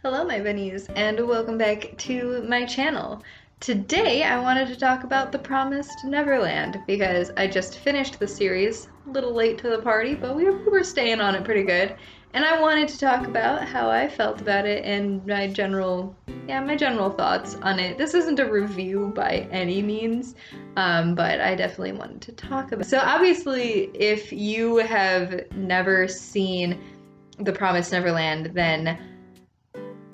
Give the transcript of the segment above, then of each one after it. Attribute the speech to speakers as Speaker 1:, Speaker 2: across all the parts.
Speaker 1: Hello my bunnies and welcome back to my channel. Today I wanted to talk about The Promised Neverland because I just finished the series, a little late to the party, but we were staying on it pretty good. And I wanted to talk about how I felt about it and my general thoughts on it. This isn't a review by any means, but I definitely wanted to talk about it. So obviously if you have never seen The Promised Neverland, then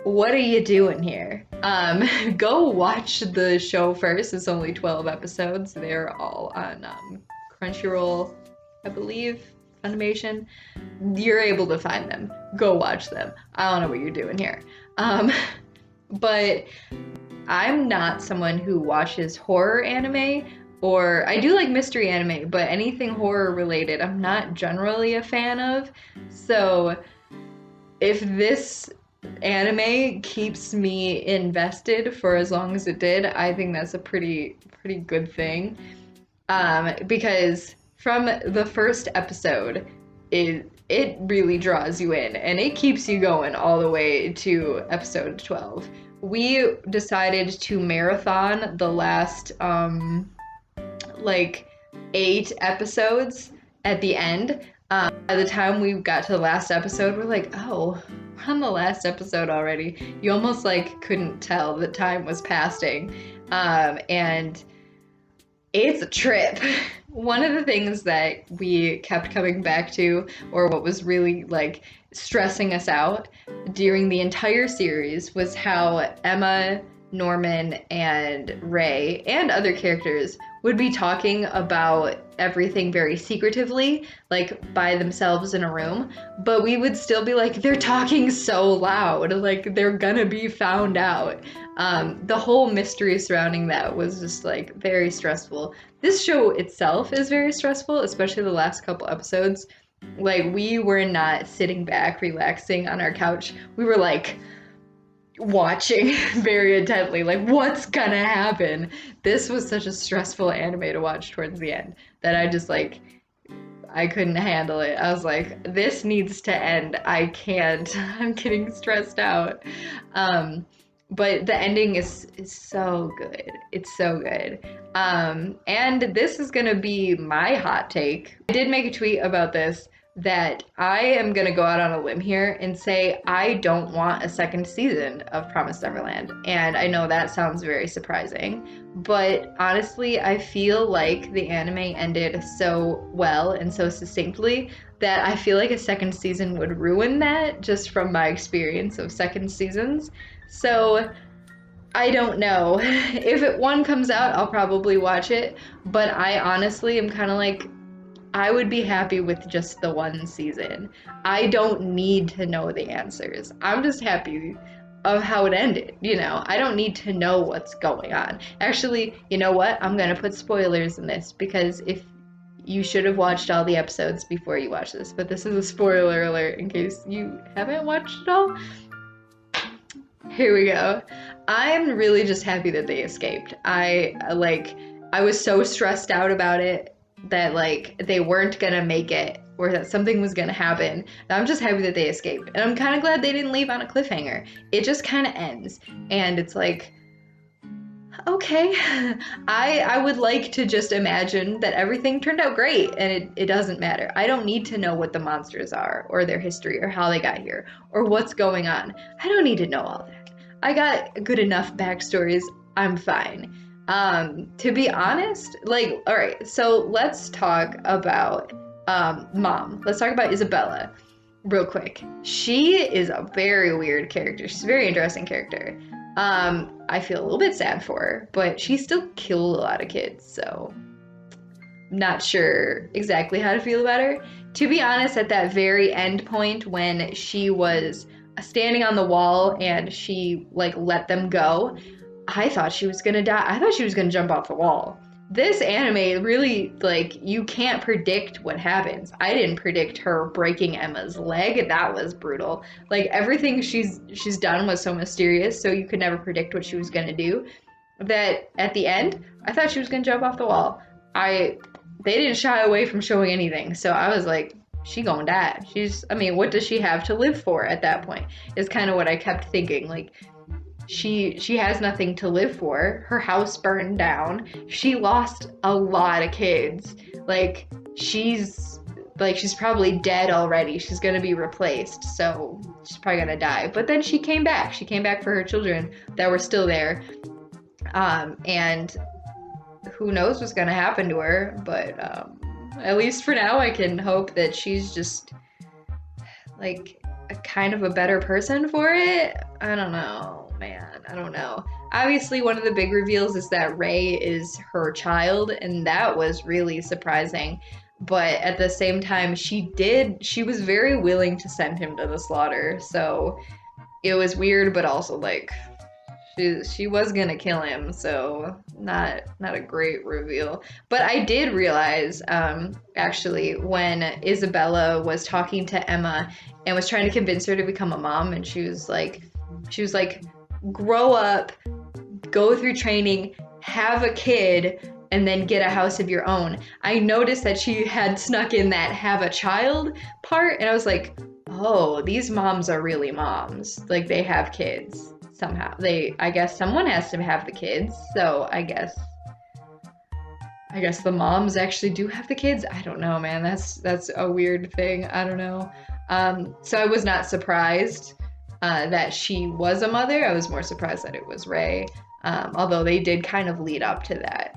Speaker 1: what are you doing here? Go watch the show first. It's only 12 episodes. They're all on Crunchyroll, I believe, Funimation. You're able to find them. Go watch them. I don't know what you're doing here. But I'm not someone who watches horror anime, or I do like mystery anime, but anything horror related, I'm not generally a fan of. So if this anime keeps me invested for as long as it did, I think that's a pretty good thing. Because from the first episode, it really draws you in and it keeps you going all the way to episode 12. We decided to marathon the last like 8 episodes at the end. By the time we got to the last episode, we're like, oh, we're on the last episode already. You almost like couldn't tell the time was passing. And it's a trip. One of the things that we kept coming back to, or what was really like stressing us out during the entire series, was how Emma, Norman, and Ray, and other characters would be talking about everything very secretively, like by themselves in a room, but we would still be like, they're talking so loud, like they're gonna be found out. The whole mystery surrounding that was just like very stressful. This show itself is very stressful, especially the last couple episodes. Like, we were not sitting back relaxing on our couch. We were like watching very intently, like what's gonna happen. This was such a stressful anime to watch towards the end that I couldn't handle it. I was like, this needs to end. I can't. I'm getting stressed out. But the ending is so good. It's so good. And this is gonna be my hot take. I did make a tweet about this, that I am gonna go out on a limb here and say I don't want a second season of Promised Neverland. And I know that sounds very surprising, but honestly, I feel like the anime ended so well and so succinctly that I feel like a second season would ruin that, just from my experience of second seasons. So I don't know. If one comes out, I'll probably watch it, but I honestly am kind of like, I would be happy with just the one season. I don't need to know the answers. I'm just happy of how it ended, you know? I don't need to know what's going on. Actually, you know what? I'm gonna put spoilers in this, because if you should have watched all the episodes before you watch this, but this is a spoiler alert in case you haven't watched it all. Here we go. I'm really just happy that they escaped. I was so stressed out about it, that like they weren't gonna make it, or that something was gonna happen. I'm just happy that they escaped, and I'm kind of glad they didn't leave on a cliffhanger. It just kind of ends, and it's like, okay. I would like to just imagine that everything turned out great, and it doesn't matter. I don't need to know what the monsters are, or their history, or how they got here, or what's going on. I don't need to know all that. I got good enough backstories. I'm fine. To be honest, like, all right, so let's talk about Mom. Let's talk about Isabella real quick. She is a very weird character. She's a very interesting character. I feel a little bit sad for her, but she still killed a lot of kids, so not sure exactly how to feel about her. To be honest, at that very end point when she was standing on the wall and she like let them go, I thought she was gonna die. I thought she was gonna jump off the wall. This anime really, like, you can't predict what happens. I didn't predict her breaking Emma's leg. That was brutal. Like, everything she's done was so mysterious, so you could never predict what she was gonna do, that at the end, I thought she was gonna jump off the wall. They didn't shy away from showing anything, so I was like, she gonna die. I mean, what does she have to live for at that point? Is kind of what I kept thinking. Like, she has nothing to live for. Her house burned down. She lost a lot of kids. Like, she's probably dead already. She's gonna be replaced, so she's probably gonna die. But then she came back. She came back for her children that were still there. And who knows what's gonna happen to her, but at least for now I can hope that she's just like a kind of a better person for it. I don't know, man. I don't know. Obviously, one of the big reveals is that Ray is her child, and that was really surprising. But at the same time, she was very willing to send him to the slaughter. So it was weird, but also like she was gonna kill him, so not a great reveal. But I did realize, actually, when Isabella was talking to Emma and was trying to convince her to become a mom, and she was like, grow up, go through training, have a kid, and then get a house of your own. I noticed that she had snuck in that have a child part, and I was like, oh, these moms are really moms. Like, they have kids. Somehow I guess someone has to have the kids, so I guess the moms actually do have the kids. I don't know, man. That's a weird thing. I don't know. So I was not surprised that she was a mother. I was more surprised that it was Ray, although they did kind of lead up to that.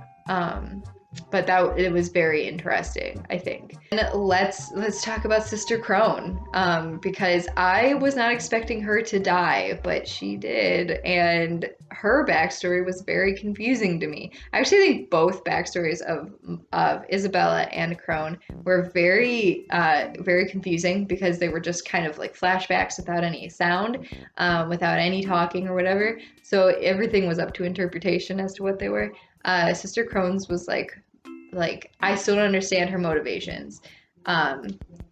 Speaker 1: But it was very interesting, I think. And let's talk about Sister Crone, because I was not expecting her to die, but she did, and her backstory was very confusing to me. I actually think both backstories of Isabella and Crone were very very confusing, because they were just kind of like flashbacks without any sound, without any talking or whatever. So everything was up to interpretation as to what they were. Sister Crone's was like I still don't understand her motivations.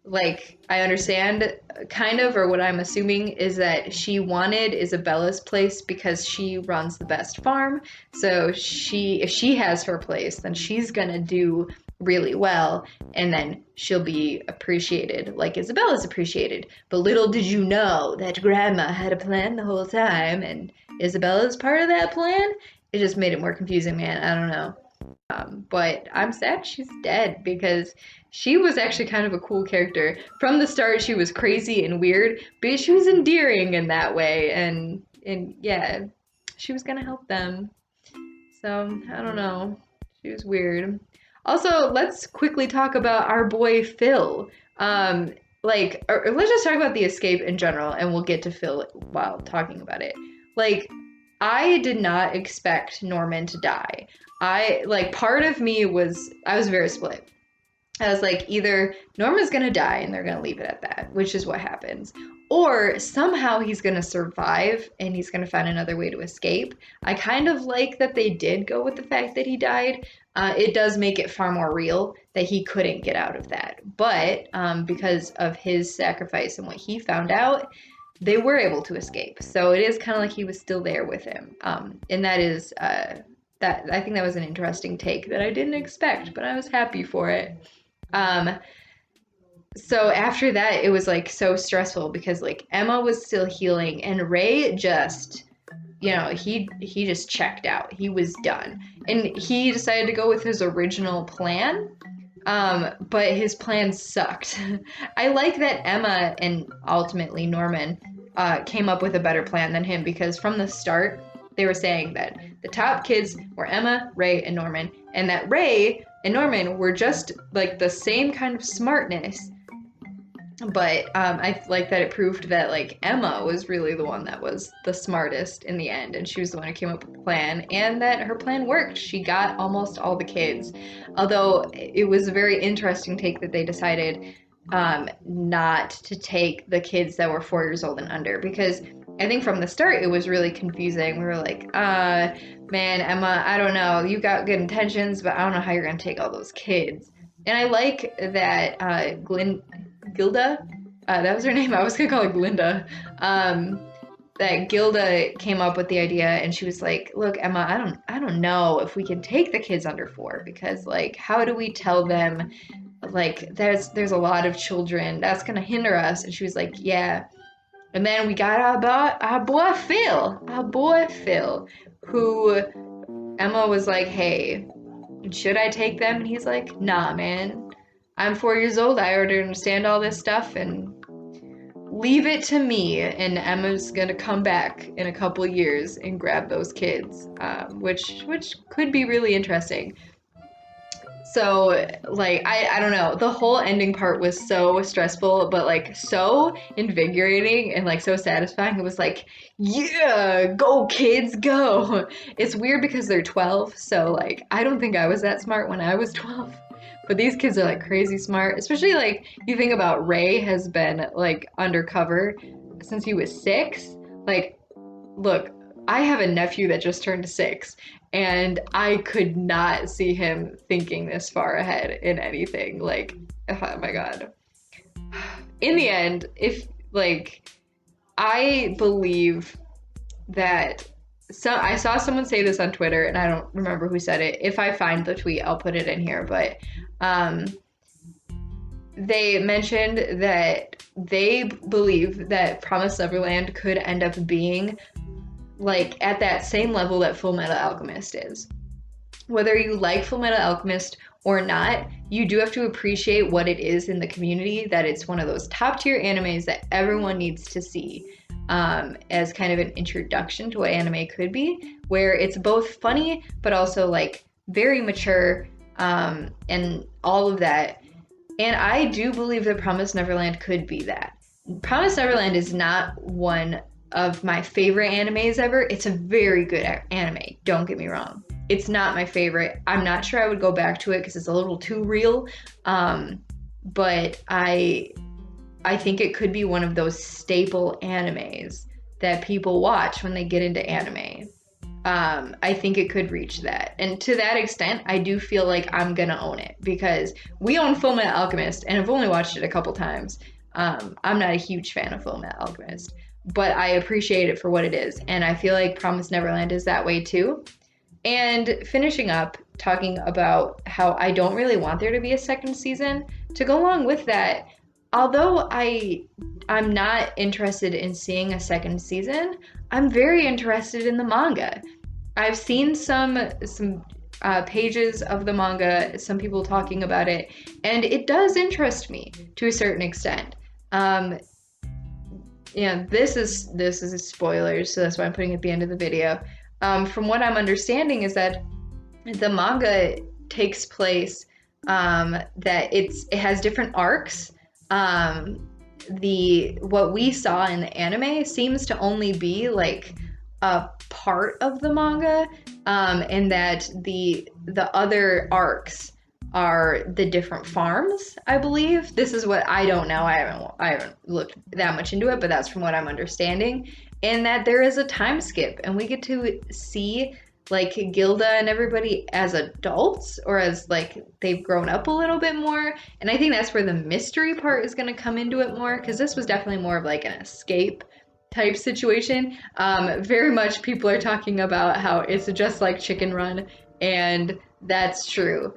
Speaker 1: Like, I understand kind of, or what I'm assuming is that she wanted Isabella's place because she runs the best farm. So if she has her place, then she's gonna do really well, and then she'll be appreciated like Isabella's appreciated. But little did you know that Grandma had a plan the whole time, and Isabella's part of that plan. It just made it more confusing, man. I don't know. But I'm sad she's dead, because she was actually kind of a cool character. From the start, she was crazy and weird, but she was endearing in that way, and yeah, she was gonna help them. So, I don't know. She was weird. Also, let's quickly talk about our boy Phil. Or let's just talk about the escape in general, and we'll get to Phil while talking about it. Like, I did not expect Norman to die. Part of me I was very split. I was like, either Norman's gonna die and they're gonna leave it at that, which is what happens, or somehow he's gonna survive and he's gonna find another way to escape. I kind of like that they did go with the fact that he died. It does make it far more real that he couldn't get out of that. But because of his sacrifice and what he found out, they were able to escape. So it is kind of like he was still there with him. And that is, I think that was an interesting take that I didn't expect, but I was happy for it. So after that, it was like so stressful, because like Emma was still healing, and Ray just, he just checked out. He was done. And he decided to go with his original plan. But his plan sucked. I like that Emma and ultimately Norman came up with a better plan than him, because from the start they were saying that the top kids were Emma, Ray, and Norman, and that Ray and Norman were just like the same kind of smartness. But I like that it proved that like Emma was really the one that was the smartest in the end, and she was the one who came up with the plan, and that her plan worked. She got almost all the kids. Although it was a very interesting take that they decided not to take the kids that were 4 years old and under, because I think from the start it was really confusing. We were like, man, Emma, I don't know. You got good intentions, but I don't know how you're going to take all those kids. And I like that Gilda, that was her name. I was going to call her Glinda. That Gilda came up with the idea, and she was like, look, Emma, I don't know if we can take the kids under 4, because like, how do we tell them like there's a lot of children. That's gonna hinder us. And she was like, yeah. And then we got our boy Phil, who Emma was like, hey, should I take them? And he's like, nah, man. I'm 4 years old. I already understand all this stuff, and leave it to me. And Emma's gonna come back in a couple years and grab those kids, which could be really interesting. So, like, I don't know. The whole ending part was so stressful, but like so invigorating and like so satisfying. It was like, yeah, go kids, go. It's weird because they're 12, so like I don't think I was that smart when I was 12. But these kids are like crazy smart, especially like you think about Ray has been like undercover since he was 6. Like, look, I have a nephew that just turned 6, and I could not see him thinking this far ahead in anything. Like, oh my God. In the end, if like, I believe that I saw someone say this on Twitter, and I don't remember who said it. If I find the tweet, I'll put it in here. But they mentioned that they believe that Promised Neverland could end up being like at that same level that Full Metal Alchemist is. Whether you like Full Metal Alchemist or not, you do have to appreciate what it is in the community, that it's one of those top tier animes that everyone needs to see, as kind of an introduction to what anime could be, where it's both funny but also like very mature, and all of that. And I do believe that Promised Neverland could be that. Promised Neverland is not one of my favorite animes ever. It's a very good anime, don't get me wrong. It's not my favorite. I'm not sure I would go back to it because it's a little too real, but I think it could be one of those staple animes that people watch when they get into anime. I think it could reach that. And to that extent, I do feel like I'm gonna own it, because we own Full Metal Alchemist and I've only watched it a couple times. I'm not a huge fan of Full Metal Alchemist, but I appreciate it for what it is. And I feel like Promised Neverland is that way too. And finishing up, talking about how I don't really want there to be a second season, to go along with that, although I'm not interested in seeing a second season, I'm very interested in the manga. I've seen some pages of the manga, some people talking about it, and it does interest me to a certain extent. Yeah, this is spoilers, so that's why I'm putting it at the end of the video. From what I'm understanding is that the manga takes place, that it has different arcs. What we saw in the anime seems to only be like a part of the manga, and that the other arcs are the different farms, I believe. This is what I don't know. I haven't looked that much into it, but that's from what I'm understanding. And that there is a time skip, and we get to see like Gilda and everybody as adults, or as like they've grown up a little bit more. And I think that's where the mystery part is going to come into it more, because this was definitely more of like an escape type situation. Very much people are talking about how it's just like Chicken Run, and that's true.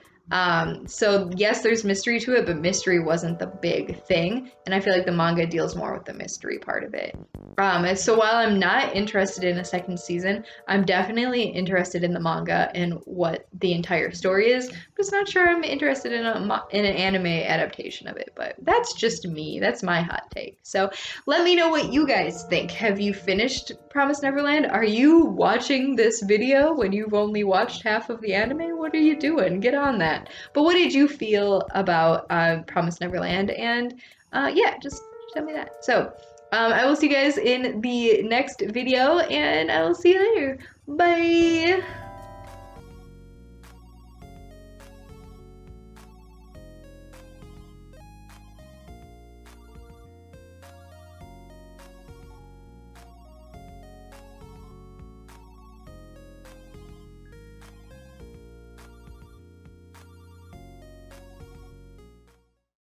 Speaker 1: So yes, there's mystery to it, but mystery wasn't the big thing, and I feel like the manga deals more with the mystery part of it. And so while I'm not interested in a second season, I'm definitely interested in the manga and what the entire story is. I'm just not sure I'm interested in an anime adaptation of it, but that's just me. That's my hot take. So let me know what you guys think. Have you finished Promised Neverland? Are you watching this video when you've only watched half of the anime? What are you doing? Get on that. But what did you feel about Promised Neverland? And yeah, just tell me that. So I will see you guys in the next video, and I will see you later. Bye!